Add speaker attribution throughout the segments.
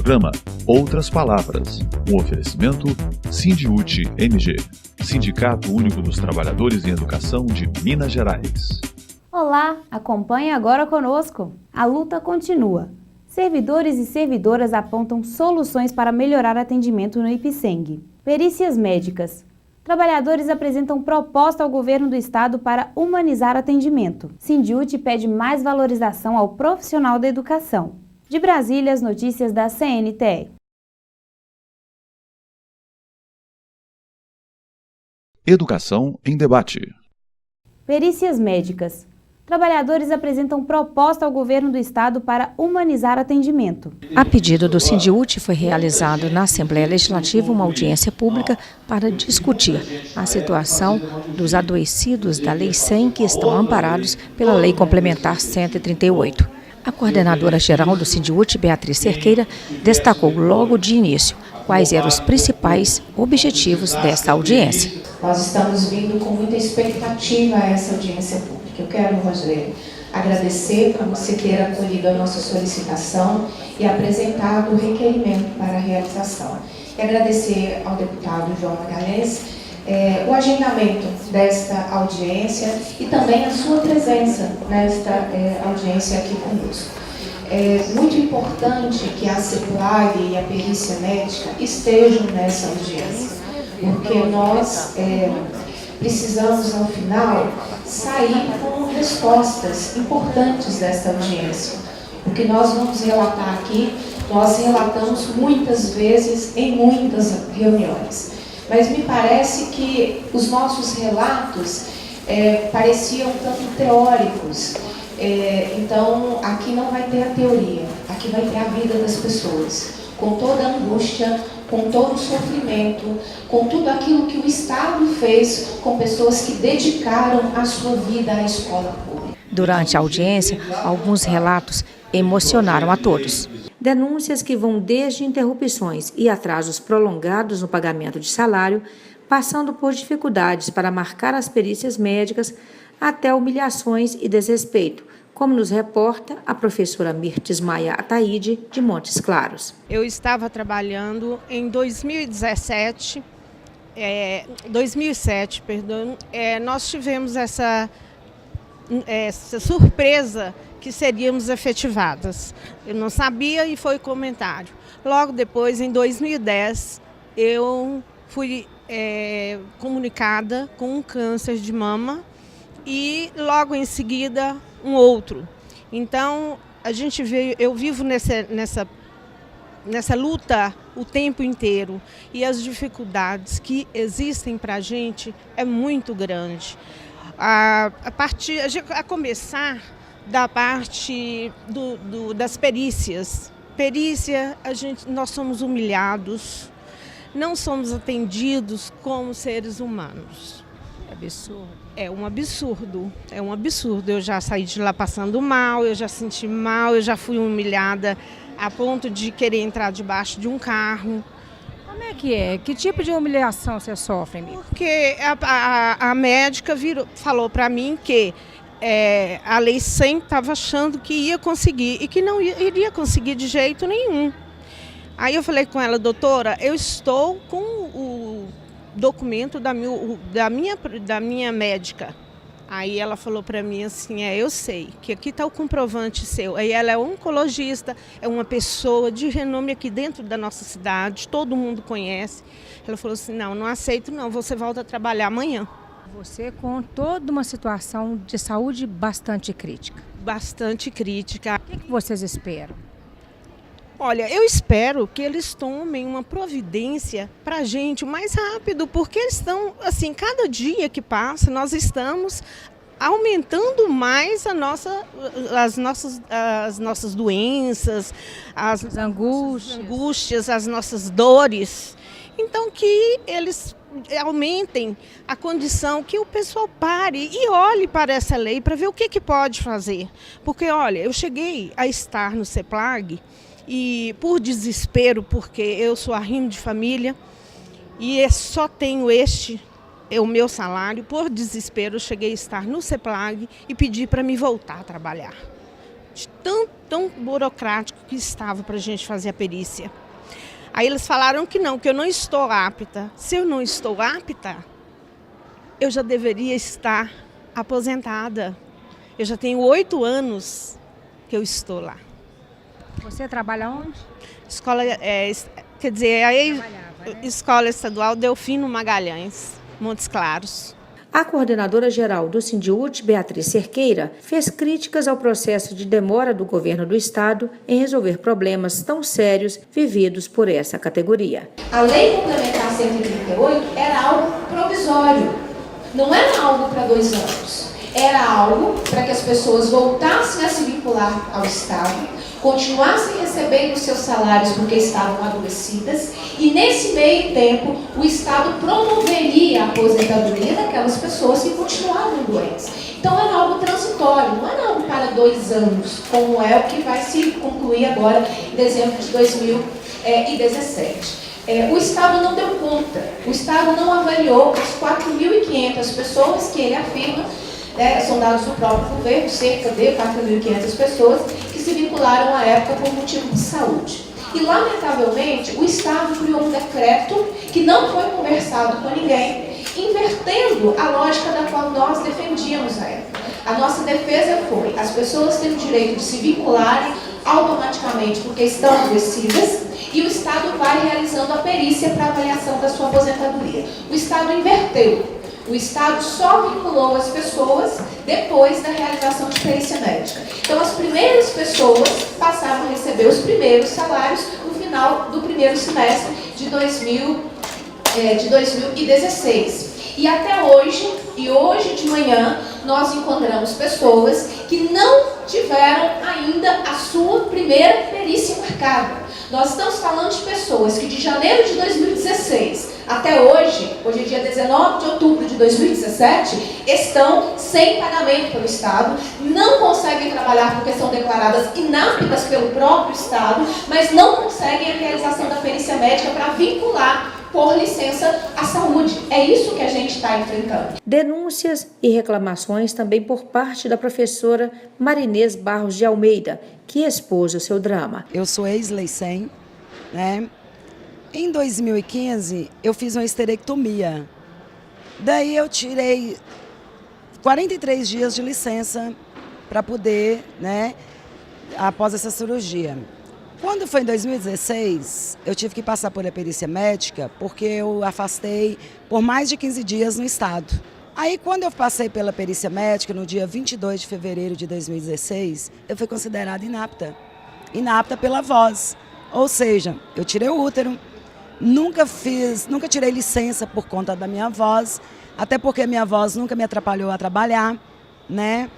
Speaker 1: programa Outras Palavras, um oferecimento Sindiúti MG, Sindicato Único dos Trabalhadores em Educação de Minas Gerais.
Speaker 2: Olá, acompanhe agora conosco. A luta continua. Servidores e servidoras apontam soluções para melhorar atendimento no IPSENG. Perícias médicas. Trabalhadores apresentam proposta ao governo do estado para humanizar atendimento. Sindiúti pede mais valorização ao profissional da educação. De Brasília, as notícias da CNTE.
Speaker 1: Educação em debate.
Speaker 2: Perícias médicas. Trabalhadores apresentam proposta ao governo do estado para humanizar atendimento.
Speaker 3: A pedido do Sindiúti, foi realizado na Assembleia Legislativa uma audiência pública para discutir a situação dos adoecidos da Lei 100 que estão amparados pela Lei Complementar 138. A coordenadora-geral do Sindiúti, Beatriz Cerqueira, destacou logo de início quais eram os principais objetivos desta audiência.
Speaker 4: Nós estamos vindo com muita expectativa a essa audiência pública. Eu quero, Rogério, agradecer por você ter acolhido a nossa solicitação e apresentado o requerimento para a realização. E agradecer ao deputado João Magalhães o agendamento desta audiência e também a sua presença nesta audiência aqui conosco. É muito importante que a CEPLAG e a perícia médica estejam nessa audiência, porque nós precisamos, ao final, sair com respostas importantes desta audiência. O que nós vamos relatar aqui, nós relatamos muitas vezes em muitas reuniões. Mas me parece que os nossos relatos pareciam tanto teóricos. Então, aqui não vai ter a teoria, aqui vai ter a vida das pessoas, com toda a angústia, com todo o sofrimento, com tudo aquilo que o Estado fez com pessoas que dedicaram a sua vida à escola pública.
Speaker 3: Durante a audiência, alguns relatos emocionaram a todos. Denúncias que vão desde interrupções e atrasos prolongados no pagamento de salário, passando por dificuldades para marcar as perícias médicas, até humilhações e desrespeito, como nos reporta a professora Mirtes Maia Ataíde, de Montes Claros.
Speaker 5: Eu estava trabalhando em 2007, nós tivemos essa surpresa que seríamos efetivadas. Eu não sabia e foi comentário. Logo depois, em 2010, eu fui comunicada com um câncer de mama e logo em seguida um outro. Então, eu vivo nessa luta o tempo inteiro e as dificuldades que existem para a gente é muito grande. A começar da parte das perícias. Perícia, nós somos humilhados, não somos atendidos como seres humanos.
Speaker 3: Absurdo.
Speaker 5: É um absurdo, é um absurdo. Eu já saí de lá passando mal, eu já senti mal, eu já fui humilhada a ponto de querer entrar debaixo de um carro.
Speaker 3: Como é que é? Que tipo de humilhação você sofre, amiga?
Speaker 5: Porque a médica falou para mim que a Lei 100 estava achando que ia conseguir e que não iria conseguir de jeito nenhum. Aí eu falei com ela, doutora, eu estou com o documento da minha médica. Aí ela falou para mim assim, eu sei, que aqui está o comprovante seu. Aí ela é oncologista, é uma pessoa de renome aqui dentro da nossa cidade, todo mundo conhece. Ela falou assim, não aceito não, você volta a trabalhar amanhã.
Speaker 3: Você com toda uma situação de saúde bastante crítica.
Speaker 5: Bastante crítica.
Speaker 3: O que vocês esperam?
Speaker 5: Olha, eu espero que eles tomem uma providência para a gente o mais rápido, porque eles estão, assim, cada dia que passa, nós estamos aumentando mais as nossas doenças, as angústias, as nossas dores. Então, que eles aumentem a condição, que o pessoal pare e olhe para essa lei para ver o que pode fazer. Porque, olha, eu cheguei a estar no CEPLAG, e por desespero, porque eu sou arrimo de família e só tenho o meu salário, por desespero eu cheguei a estar no CEPLAG e pedi para me voltar a trabalhar. De tanto tão burocrático que estava para a gente fazer a perícia. Aí eles falaram que eu não estou apta. Se eu não estou apta, eu já deveria estar aposentada. Eu já tenho 8 anos que eu estou lá.
Speaker 3: Você trabalha onde?
Speaker 5: Escola, Escola Estadual Delfino Magalhães, Montes Claros.
Speaker 3: A coordenadora-geral do Sindiúti, Beatriz Cerqueira, fez críticas ao processo de demora do governo do estado em resolver problemas tão sérios vividos por essa categoria.
Speaker 4: A Lei Complementar 138 era algo provisório, não era algo para 2 anos. Era algo para que as pessoas voltassem a se vincular ao Estado, continuassem recebendo seus salários porque estavam adoecidas e, nesse meio tempo, o Estado promoveria a aposentadoria daquelas pessoas que continuavam doentes. Então, era algo transitório, não era algo para 2 anos, como é o que vai se concluir agora em dezembro de 2017. O Estado não deu conta, o Estado não avaliou as 4.500 pessoas que ele afirma, são dados do próprio governo, cerca de 4.500 pessoas que se vincularam à época por motivo de saúde. E, lamentavelmente, o Estado criou um decreto que não foi conversado com ninguém, invertendo a lógica da qual nós defendíamos à época. A nossa defesa foi: as pessoas têm o direito de se vincularem automaticamente porque estão adoecidas e o Estado vai realizando a perícia para avaliação da sua aposentadoria. O Estado inverteu. O Estado só vinculou as pessoas depois da realização de perícia médica. Então, as primeiras pessoas passaram a receber os primeiros salários no final do primeiro semestre de 2016. E até hoje, de manhã, nós encontramos pessoas que não tiveram ainda a sua primeira perícia marcada. Nós estamos falando de pessoas que de janeiro de 2016 até hoje é dia 19 de outubro de 2017, estão sem pagamento pelo Estado, não conseguem trabalhar porque são declaradas inaptas pelo próprio Estado, mas não conseguem a realização da perícia médica para vincular por licença à saúde. É isso que a gente está enfrentando.
Speaker 3: Denúncias e reclamações também por parte da professora Marinês Barros de Almeida, que expôs o seu drama.
Speaker 6: Eu sou ex-LEICEM, né? Em 2015, eu fiz uma esterectomia. Daí eu tirei 43 dias de licença para poder, né, após essa cirurgia. Quando foi em 2016, eu tive que passar por a perícia médica porque eu afastei por mais de 15 dias no estado. Aí, quando eu passei pela perícia médica, no dia 22 de fevereiro de 2016, eu fui considerada inapta. Inapta pela voz. Ou seja, eu tirei o útero, nunca tirei licença por conta da minha voz, até porque a minha voz nunca me atrapalhou a trabalhar, né?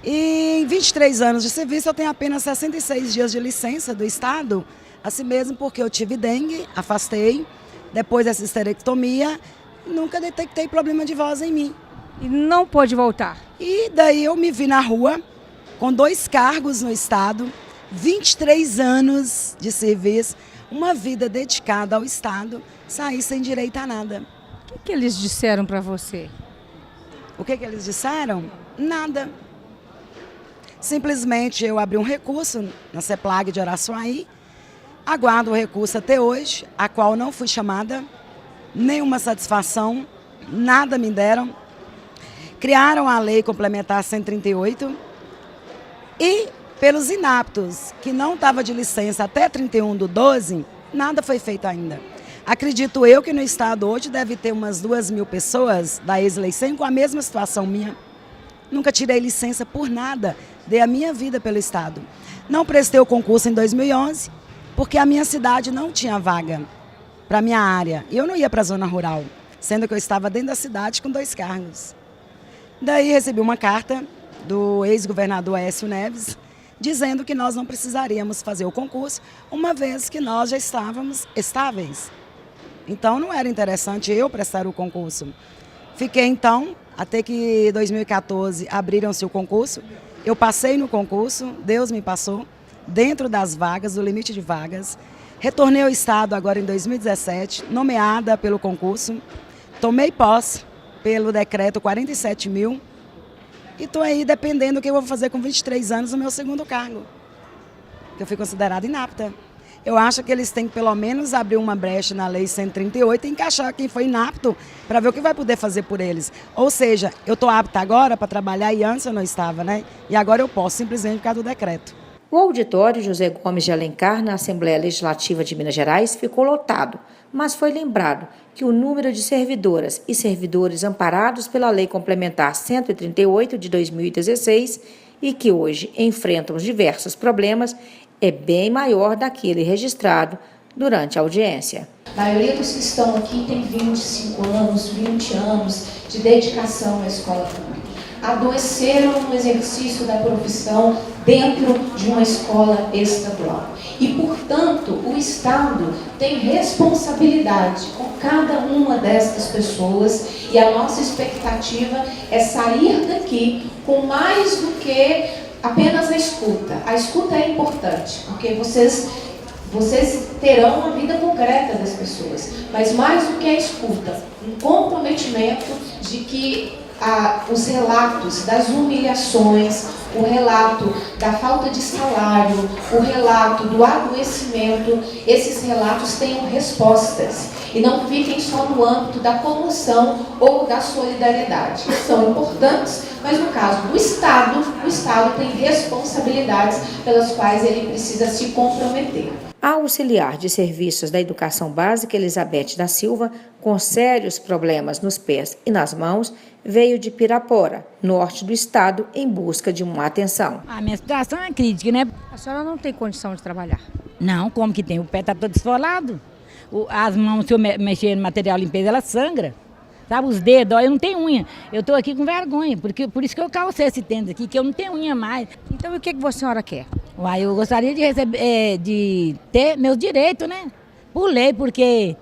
Speaker 6: E em 23 anos de serviço eu tenho apenas 66 dias de licença do Estado, assim mesmo porque eu tive dengue, afastei, depois dessa esterectomia, nunca detectei problema de voz em mim.
Speaker 3: E não pôde voltar?
Speaker 6: E daí eu me vi na rua, com 2 cargos no Estado, 23 anos de serviço, uma vida dedicada ao Estado, saí sem direito a nada.
Speaker 3: O que eles disseram para você?
Speaker 6: O que eles disseram? Nada. Simplesmente eu abri um recurso na CEPLAG de Araçuaí, aguardo o recurso até hoje, a qual não fui chamada, nenhuma satisfação, nada me deram. Criaram a Lei Complementar 138 e, pelos inaptos, que não estavam de licença até 31/12, nada foi feito ainda. Acredito eu que no estado hoje deve ter umas 2.000 pessoas da ex-LEICEM com a mesma situação minha. Nunca tirei licença por nada, dei a minha vida pelo estado. Não prestei o concurso em 2011, porque a minha cidade não tinha vaga para a minha área. E eu não ia para a zona rural, sendo que eu estava dentro da cidade com 2 cargos. Daí recebi uma carta do ex-governador Aécio Neves, dizendo que nós não precisaríamos fazer o concurso, uma vez que nós já estávamos estáveis. Então não era interessante eu prestar o concurso. Fiquei então, até que em 2014 abriram-se o concurso, eu passei no concurso, Deus me passou, dentro das vagas, do limite de vagas. Retornei ao estado agora em 2017, nomeada pelo concurso, tomei posse pelo decreto 47.000 e estou aí dependendo do que eu vou fazer com 23 anos no meu segundo cargo. que eu fui considerada inapta. Eu acho que eles têm que pelo menos abrir uma brecha na Lei 138 e encaixar quem foi inapto para ver o que vai poder fazer por eles. Ou seja, eu estou apta agora para trabalhar e antes eu não estava, né? E agora eu posso, simplesmente por causa do decreto.
Speaker 3: O auditório José Gomes de Alencar, na Assembleia Legislativa de Minas Gerais, ficou lotado, mas foi lembrado que o número de servidoras e servidores amparados pela Lei Complementar 138 de 2016 e que hoje enfrentam diversos problemas é bem maior daquele registrado durante a audiência.
Speaker 4: A maioria dos que estão aqui tem 25 anos, 20 anos de dedicação à escola pública. Adoeceram no exercício da profissão dentro de uma escola estadual. E, portanto, o Estado tem responsabilidade com cada uma destas pessoas e a nossa expectativa é sair daqui com mais do que apenas a escuta. A escuta é importante, porque vocês terão a vida concreta das pessoas, mas mais do que a escuta, um comprometimento de que os relatos das humilhações, o relato da falta de salário, o relato do adoecimento, esses relatos tenham respostas e não fiquem só no âmbito da comoção ou da solidariedade. São importantes, mas no caso do Estado, o Estado tem responsabilidades pelas quais ele precisa se comprometer.
Speaker 3: A auxiliar de serviços da educação básica, Elizabeth da Silva, com sérios problemas nos pés e nas mãos, veio de Pirapora, norte do estado, em busca de uma atenção.
Speaker 7: A minha situação é crítica, né?
Speaker 3: A senhora não tem condição de trabalhar?
Speaker 7: Não, como que tem? O pé está todo esfolado. As mãos, se eu mexer no material de limpeza, ela sangra. Sabe, os dedos, ó, eu não tenho unha. Eu estou aqui com vergonha, por isso que eu calcei esse tênis aqui, que eu não tenho unha mais.
Speaker 3: Então, o que a senhora quer?
Speaker 7: Uai, eu gostaria de receber, de ter meus direitos, né? Por lei, porque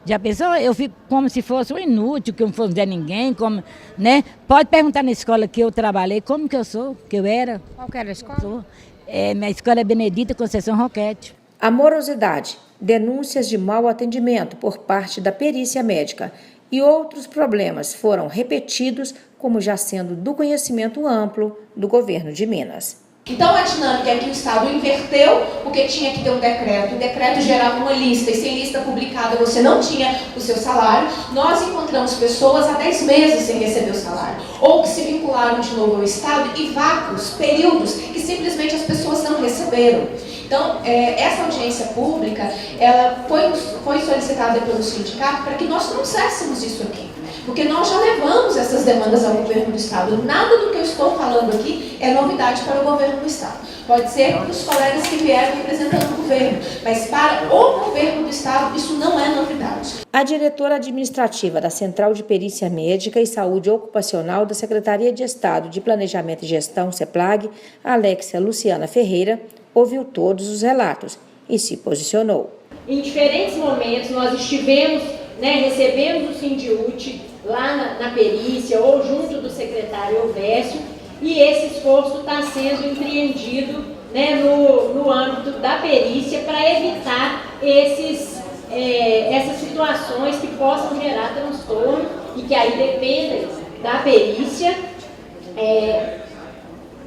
Speaker 7: já pensou? Eu fico como se fosse um inútil, que eu não fosse ver ninguém, como, né? Pode perguntar na escola que eu trabalhei, como que eu sou, que eu era.
Speaker 3: Qual que era a escola?
Speaker 7: Minha escola é Benedita Conceição Roquete.
Speaker 3: A morosidade, denúncias de mau atendimento por parte da perícia médica e outros problemas foram repetidos, como já sendo do conhecimento amplo do governo de Minas.
Speaker 4: Então a dinâmica é que o Estado inverteu, porque tinha que ter um decreto, o decreto gerava uma lista, e sem lista publicada você não tinha o seu salário. Nós encontramos pessoas há 10 meses sem receber o salário, ou que se vincularam de novo ao Estado, e vácuos, períodos, que simplesmente as pessoas não receberam. Então, essa audiência pública, ela foi solicitada pelo sindicato para que nós trouxéssemos isso aqui. Porque nós já levamos essas demandas ao governo do Estado. Nada do que eu estou falando aqui é novidade para o governo do Estado. Pode ser para os colegas que vieram representando o governo, mas para o governo do Estado isso não é novidade.
Speaker 3: A diretora administrativa da Central de Perícia Médica e Saúde Ocupacional da Secretaria de Estado de Planejamento e Gestão, CEPLAG, Alexia Luciana Ferreira, ouviu todos os relatos e se posicionou.
Speaker 8: Em diferentes momentos nós estivemos, recebemos o Sindiúti lá na perícia ou junto do secretário Elvésio, e esse esforço está sendo empreendido no âmbito da perícia para evitar essas situações que possam gerar transtorno e que aí dependem da perícia,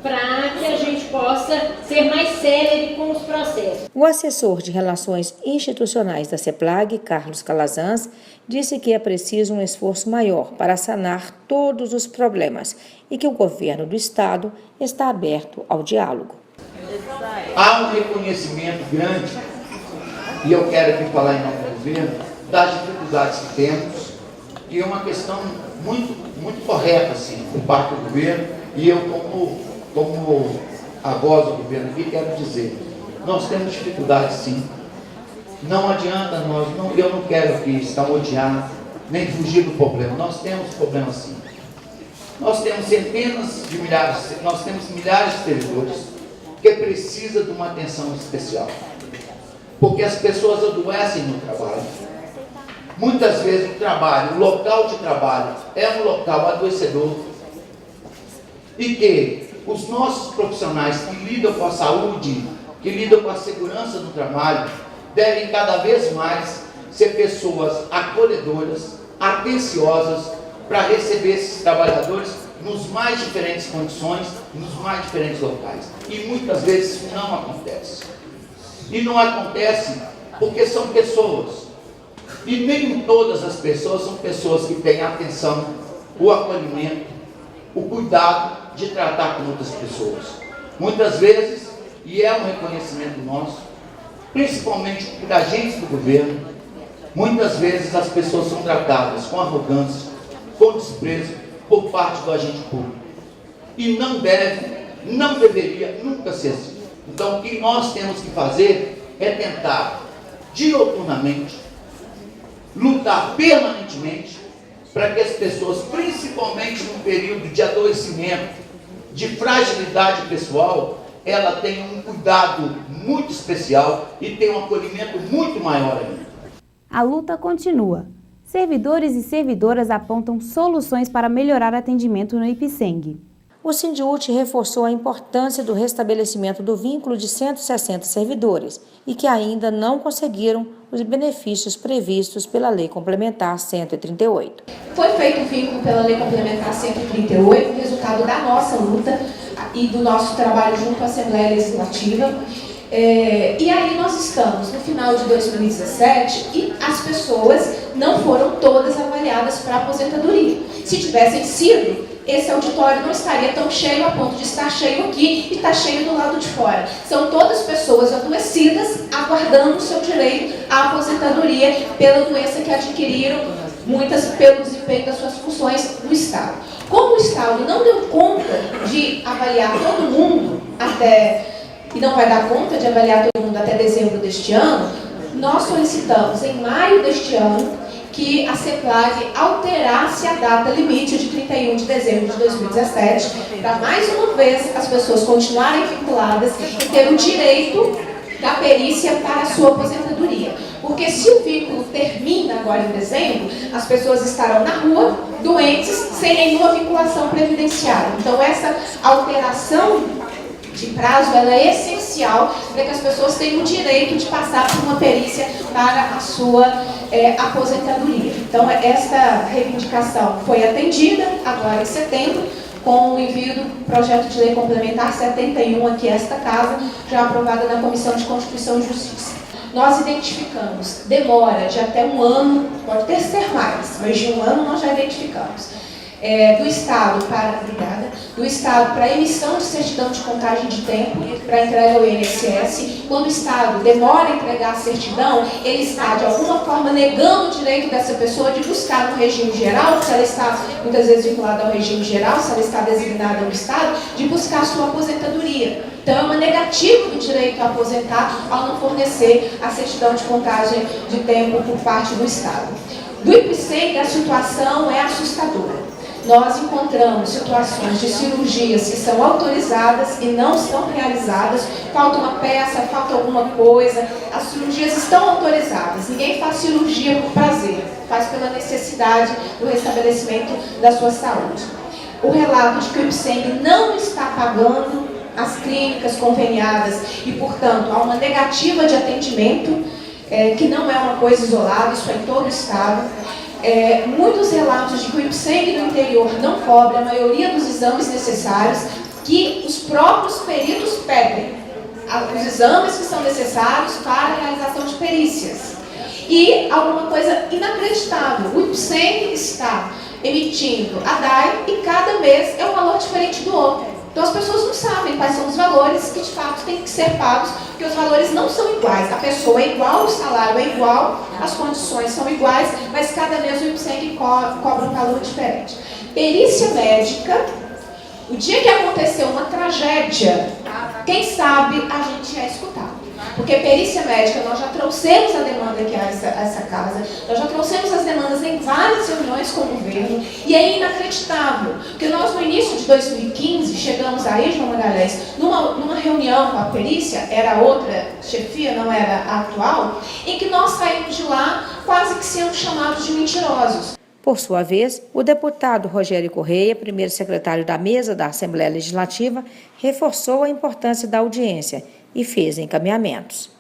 Speaker 8: para que a gente possa ser mais célere com os processos.
Speaker 3: O assessor de Relações Institucionais da CEPLAG, Carlos Calazans, disse que é preciso um esforço maior para sanar todos os problemas e que o governo do Estado está aberto ao diálogo.
Speaker 9: Há um reconhecimento grande, e eu quero aqui falar em nome do governo, das dificuldades que temos, e é uma questão muito correta, assim, por parte do governo, e eu, como a voz do governo aqui, quero dizer, nós temos dificuldades sim, não adianta eu não quero aqui estar odiado, nem fugir do problema, nós temos problemas sim. Nós temos nós temos milhares de servidores que precisam de uma atenção especial, porque as pessoas adoecem no trabalho. Muitas vezes o local de trabalho é um local adoecedor, e que os nossos profissionais que lidam com a saúde, que lidam com a segurança no trabalho, devem cada vez mais ser pessoas acolhedoras, atenciosas, para receber esses trabalhadores nos mais diferentes condições, nos mais diferentes locais. E muitas vezes isso não acontece. E não acontece porque são pessoas. E nem todas as pessoas são pessoas que têm a atenção, o acolhimento, o cuidado de tratar com outras pessoas. Muitas vezes, e é um reconhecimento nosso, principalmente por agentes do governo, muitas vezes as pessoas são tratadas com arrogância, com desprezo por parte do agente público. E não deve, não deveria nunca ser assim. Então o que nós temos que fazer é tentar, diuturnamente, lutar permanentemente para que as pessoas, principalmente no período de adoecimento, de fragilidade pessoal, ela tenha um cuidado muito especial e tenha um acolhimento muito maior ainda.
Speaker 2: A luta continua. Servidores e servidoras apontam soluções para melhorar o atendimento no IPSENG.
Speaker 3: O Sindiúti reforçou a importância do restabelecimento do vínculo de 160 servidores e que ainda não conseguiram os benefícios previstos pela Lei Complementar 138.
Speaker 4: Foi feito o vínculo pela Lei Complementar 138, resultado da nossa luta e do nosso trabalho junto à Assembleia Legislativa. E aí nós estamos no final de 2017 e as pessoas não foram todas avaliadas para aposentadoria. Se tivessem sido, esse auditório não estaria tão cheio a ponto de estar cheio aqui e estar cheio do lado de fora. São todas pessoas adoecidas aguardando o seu direito à aposentadoria pela doença que adquiriram, muitas pelo desempenho das suas funções no Estado. Como o Estado não deu conta de avaliar todo mundo e não vai dar conta de avaliar todo mundo até dezembro deste ano, nós solicitamos em maio deste ano que a CEPLAG alterasse a data limite de 31 de dezembro de 2017, para mais uma vez as pessoas continuarem vinculadas e ter o direito da perícia para a sua aposentadoria. Porque se o vínculo termina agora em dezembro, as pessoas estarão na rua, doentes, sem nenhuma vinculação previdenciária. Então essa alteração de prazo, ela é essencial para que as pessoas tenham o direito de passar por uma perícia para a sua aposentadoria. Então, esta reivindicação foi atendida agora em setembro, com o envio do projeto de lei complementar 71 aqui a esta casa, já aprovada na Comissão de Constituição e Justiça. Nós identificamos demora de até um ano, pode até ser mais, mas de um ano nós já identificamos. Do Estado para emissão de certidão de contagem de tempo para entrega ao INSS. Quando o Estado demora a entregar a certidão, ele está, de alguma forma, negando o direito dessa pessoa de buscar no regime geral, se ela está, muitas vezes, vinculada ao regime geral, se ela está designada no Estado, de buscar sua aposentadoria. Então, é uma negativa do direito a aposentar ao não fornecer a certidão de contagem de tempo por parte do Estado. Do IPSENG, a situação é assustadora. Nós encontramos situações de cirurgias que são autorizadas e não são realizadas, falta uma peça, falta alguma coisa, as cirurgias estão autorizadas, ninguém faz cirurgia por prazer, faz pela necessidade do restabelecimento da sua saúde. O relato de que o IPSENG não está pagando as clínicas conveniadas e, portanto, há uma negativa de atendimento, que não é uma coisa isolada, isso é em todo o Estado. Muitos relatos de que o IPSENG no interior não cobre a maioria dos exames necessários, que os próprios peritos pedem, os exames que são necessários para a realização de perícias. E alguma coisa inacreditável, o IPSENG está emitindo a DAI e cada mês é um valor diferente do outro. Então as pessoas não sabem quais são os valores que de fato têm que ser pagos, porque os valores não são iguais. A pessoa é igual, o salário é igual, as condições são iguais, mas cada mês o IPSENG cobra um valor diferente. Perícia médica, o dia que aconteceu uma tragédia, quem sabe a gente é escutado. Porque perícia médica, nós já trouxemos a demanda aqui a essa casa, nós já trouxemos as demandas em várias reuniões com o governo, e é inacreditável, porque nós no início de 2015 chegamos aí, João Magalhães, numa reunião com a perícia, era outra chefia, não era a atual, em que nós saímos de lá quase que sendo chamados de mentirosos.
Speaker 3: Por sua vez, o deputado Rogério Correia, primeiro secretário da mesa da Assembleia Legislativa, reforçou a importância da audiência e fez encaminhamentos.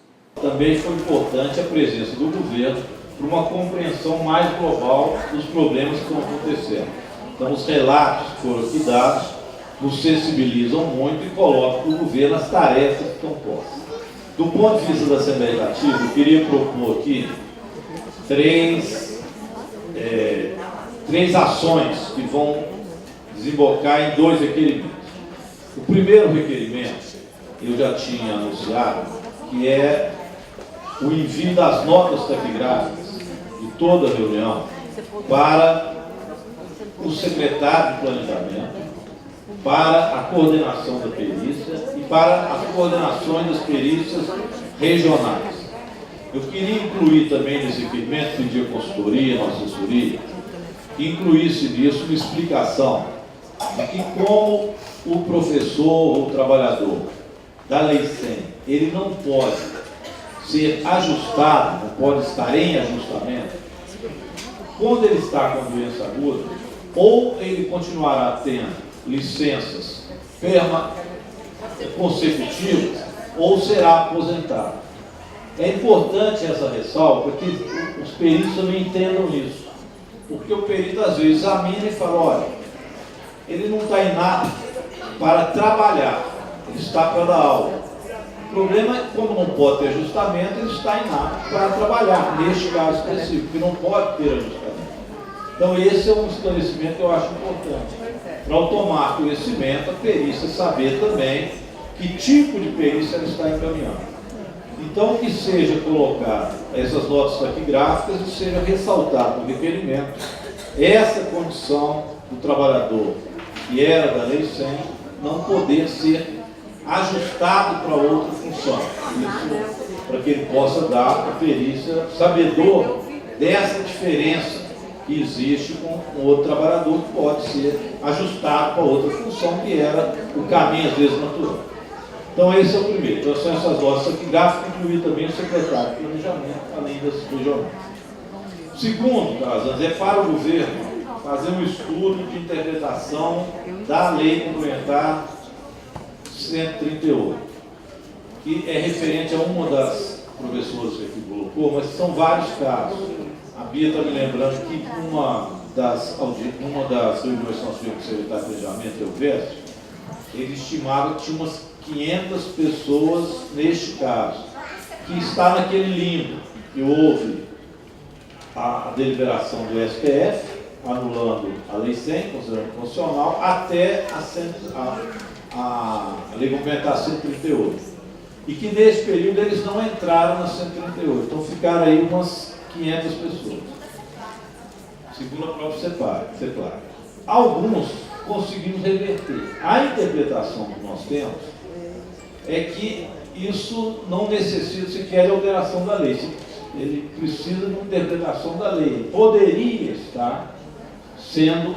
Speaker 10: Também foi importante a presença do governo para uma compreensão mais global dos problemas que estão acontecendo. Então, os relatos que foram aqui dados nos sensibilizam muito e colocam o governo as tarefas que estão postas. Do ponto de vista da Assembleia Legislativa, eu queria propor aqui três ações que vão desembocar em 2 requerimentos. O primeiro requerimento, eu já tinha anunciado, que é o envio das notas taquigráficas de toda a reunião para o secretário de Planejamento, para a coordenação da perícia e para as coordenações das perícias regionais. Eu queria incluir também nesse requerimento, pedir a consultoria, a assessoria, que incluísse nisso uma explicação de que como o professor ou o trabalhador da Lei 100, ele não pode ser ajustado, não pode estar em ajustamento, quando ele está com a doença aguda, ou ele continuará tendo licenças consecutivas, ou será aposentado. É importante essa ressalva, porque os peritos também entendam isso. Porque o perito, às vezes, examina e fala, olha, ele não está inapto para trabalhar, ele está para dar aula. O problema é que, como não pode ter ajustamento, ele está inapto para trabalhar, neste caso específico, que não pode ter ajustamento. Então, esse é um esclarecimento que eu acho importante. Para ao tomar conhecimento, a perícia saber também que tipo de perícia ela está encaminhando. Então, que seja colocado essas notas taquigráficas e seja ressaltado no requerimento essa condição do trabalhador que era da Lei 100 não poder ser ajustado para outra função. Isso para que ele possa dar a perícia sabedor dessa diferença que existe com outro trabalhador que pode ser ajustado para outra função que era o caminho, às vezes, natural. Então, esse é o primeiro. Então, são essas notas taquigráficas, incluir também o secretário de Planejamento, além das regionais. Segundo, Carlos, é para o governo fazer um estudo de interpretação da Lei Complementar 138, que é referente a uma das professoras que aqui colocou, mas são vários casos. A Bia está me lembrando que uma das reuniões que nós tivemos com o secretário de Planejamento, Elvésio, ele estimava que tinha umas 500 pessoas neste caso, que está naquele limbo, que houve a deliberação do STF, anulando a Lei 100, considerando constitucional, até a Lei Complementar 138. E que nesse período eles não entraram na 138, então ficaram aí umas 500 pessoas, segundo a própria CEPLAG. Alguns conseguimos reverter. A interpretação que nós temos é que isso não necessita sequer de alteração da lei. Ele precisa de uma interpretação da lei. Ele poderia estar sendo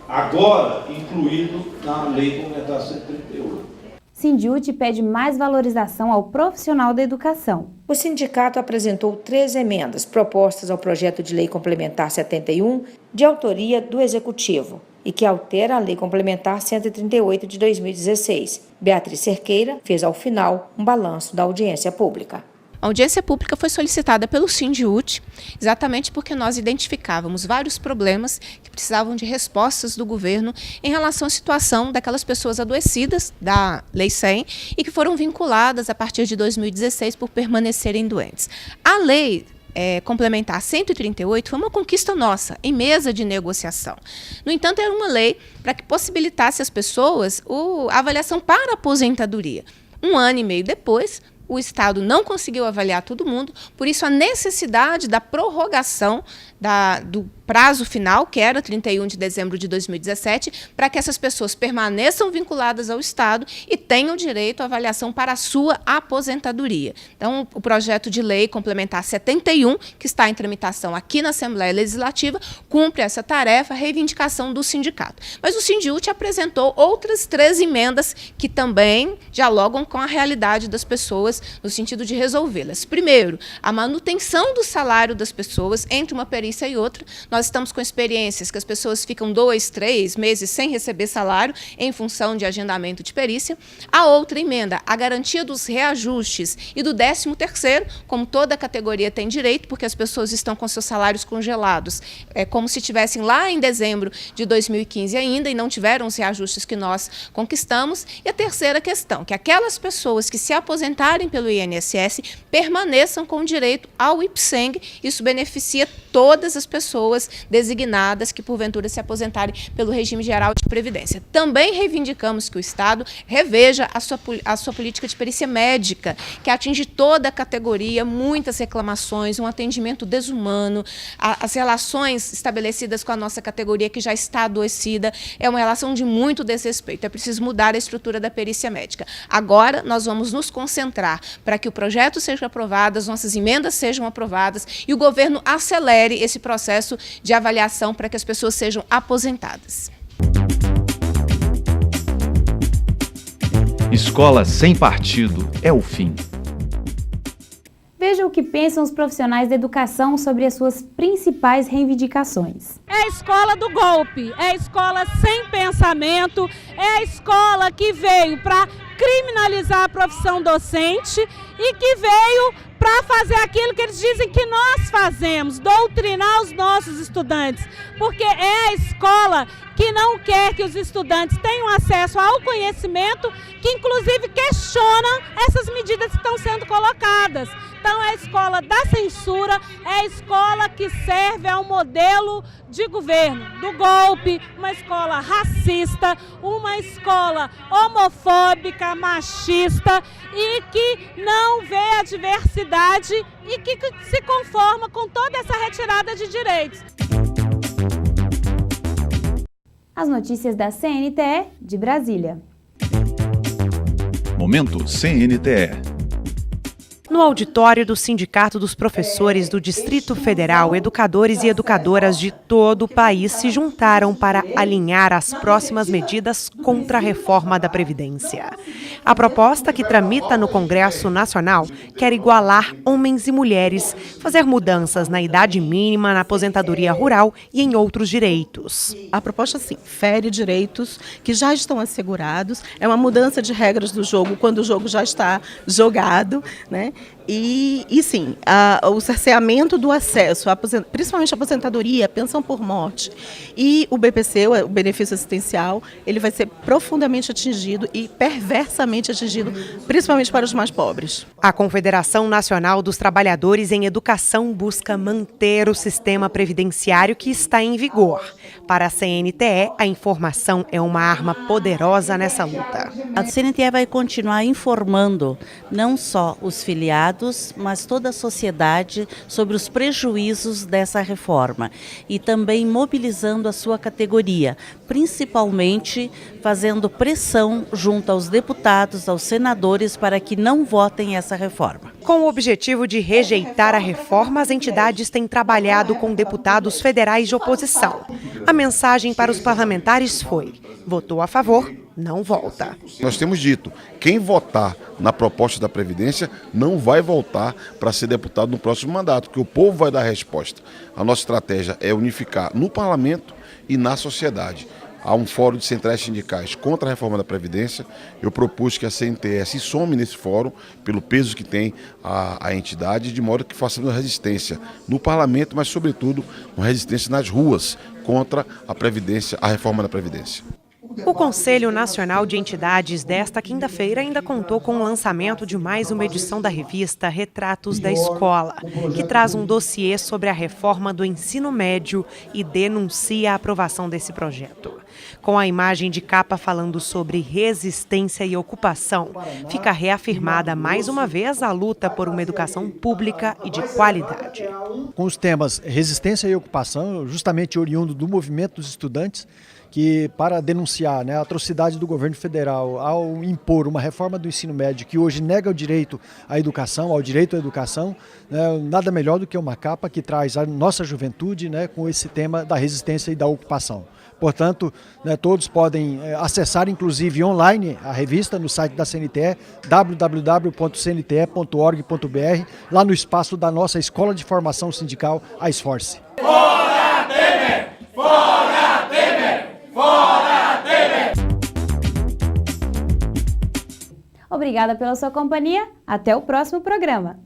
Speaker 10: agora incluído na Lei Complementar 138.
Speaker 2: Sindiúti pede mais valorização ao profissional da educação.
Speaker 3: O sindicato apresentou 3 emendas propostas ao projeto de Lei Complementar 71, de autoria do Executivo, e que altera a Lei Complementar 138 de 2016. Beatriz Cerqueira fez, ao final, um balanço da audiência pública.
Speaker 11: A audiência pública foi solicitada pelo Sindiúti, exatamente porque nós identificávamos vários problemas que precisavam de respostas do governo em relação à situação daquelas pessoas adoecidas da Lei 100 e que foram vinculadas a partir de 2016 por permanecerem doentes. A Lei Complementar 138 foi uma conquista nossa, em mesa de negociação. No entanto, era uma lei para que possibilitasse às pessoas a avaliação para a aposentadoria. 1 ano e meio depois, o Estado não conseguiu avaliar todo mundo, por isso a necessidade da prorrogação do prazo final, que era 31 de dezembro de 2017, para que essas pessoas permaneçam vinculadas ao Estado e tenham direito à avaliação para a sua aposentadoria. Então, o projeto de lei complementar 71, que está em tramitação aqui na Assembleia Legislativa, cumpre essa tarefa, reivindicação do sindicato. Mas o Sindiúti apresentou outras 3 emendas que também dialogam com a realidade das pessoas, no sentido de resolvê-las. Primeiro, a manutenção do salário das pessoas entre uma perícia e outra. Nós nós estamos com experiências que as pessoas ficam 2, 3 meses sem receber salário em função de agendamento de perícia. A outra emenda, a garantia dos reajustes e do 13º, como toda a categoria tem direito, porque as pessoas estão com seus salários congelados, como se estivessem lá em dezembro de 2015 ainda e não tiveram os reajustes que nós conquistamos. E a terceira questão, que aquelas pessoas que se aposentarem pelo INSS permaneçam com direito ao IPSENG. Isso beneficia todas as pessoas designadas que porventura se aposentarem pelo regime geral de previdência. Também reivindicamos que o Estado reveja a sua política de perícia médica, que atinge toda a categoria, muitas reclamações, um atendimento desumano, as relações estabelecidas com a nossa categoria que já está adoecida, é uma relação de muito desrespeito. É preciso mudar a estrutura da perícia médica. Agora nós vamos nos concentrar para que o projeto seja aprovado, as nossas emendas sejam aprovadas e o governo acelere esse processo de avaliação para que as pessoas sejam aposentadas.
Speaker 1: Escola sem partido é o fim.
Speaker 2: Veja o que pensam os profissionais da educação sobre as suas principais reivindicações.
Speaker 12: É a escola do golpe, é a escola sem pensamento, é a escola que veio para criminalizar a profissão docente e que veio para fazer aquilo que eles dizem que nós fazemos, doutrinar os nossos estudantes, porque é a escola que não quer que os estudantes tenham acesso ao conhecimento, que inclusive questiona essas medidas que estão sendo colocadas. Então é a escola da censura, é a escola que serve ao modelo de governo do golpe, uma escola racista, uma escola homofóbica, machista e que não vê a diversidade e que se conforma com toda essa retirada de direitos.
Speaker 2: As notícias da CNTE de Brasília.
Speaker 1: Momento CNTE.
Speaker 13: No auditório do Sindicato dos Professores do Distrito Federal, educadores e educadoras de todo o país se juntaram para alinhar as próximas medidas contra a reforma da Previdência. A proposta, que tramita no Congresso Nacional, quer igualar homens e mulheres, fazer mudanças na idade mínima, na aposentadoria rural e em outros direitos.
Speaker 14: A proposta, sim, fere direitos que já estão assegurados, é uma mudança de regras do jogo quando o jogo já está jogado, né? E sim, o cerceamento do acesso, principalmente a aposentadoria, pensão por morte e o BPC, o benefício assistencial, ele vai ser profundamente atingido e perversamente atingido, principalmente para os mais pobres.
Speaker 13: A Confederação Nacional dos Trabalhadores em Educação busca manter o sistema previdenciário que está em vigor. Para a CNTE, a informação é uma arma poderosa nessa luta.
Speaker 15: A CNTE vai continuar informando não só os filiados, mas toda a sociedade sobre os prejuízos dessa reforma e também mobilizando a sua categoria, principalmente fazendo pressão junto aos deputados, aos senadores para que não votem essa reforma.
Speaker 13: Com o objetivo de rejeitar a reforma, as entidades têm trabalhado com deputados federais de oposição. A mensagem para os parlamentares foi: votou a favor, não volta.
Speaker 16: Nós temos dito, quem votar na proposta da Previdência não vai voltar para ser deputado no próximo mandato, porque o povo vai dar a resposta. A nossa estratégia é unificar no parlamento e na sociedade. Há um fórum de centrais sindicais contra a reforma da Previdência. Eu propus que a CNTE se some nesse fórum, pelo peso que tem a entidade, de modo que façamos resistência no parlamento, mas sobretudo uma resistência nas ruas contra a Previdência, a reforma da Previdência.
Speaker 13: O Conselho Nacional de Entidades desta quinta-feira ainda contou com o lançamento de mais uma edição da revista Retratos da Escola, que traz um dossiê sobre a reforma do ensino médio e denuncia a aprovação desse projeto. Com a imagem de capa falando sobre resistência e ocupação, fica reafirmada mais uma vez a luta por uma educação pública e de qualidade.
Speaker 17: Com os temas resistência e ocupação, justamente oriundo do movimento dos estudantes, que para denunciar a atrocidade do governo federal ao impor uma reforma do ensino médio que hoje nega o direito à educação, ao direito à educação, nada melhor do que uma capa que traz a nossa juventude com esse tema da resistência e da ocupação. Portanto, todos podem acessar, inclusive online, a revista no site da CNTE, www.cnte.org.br, lá no espaço da nossa Escola de Formação Sindical, a Esforce.
Speaker 18: Fora Fora Temer! Fora Temer!
Speaker 2: Obrigada pela sua companhia. Até o próximo programa.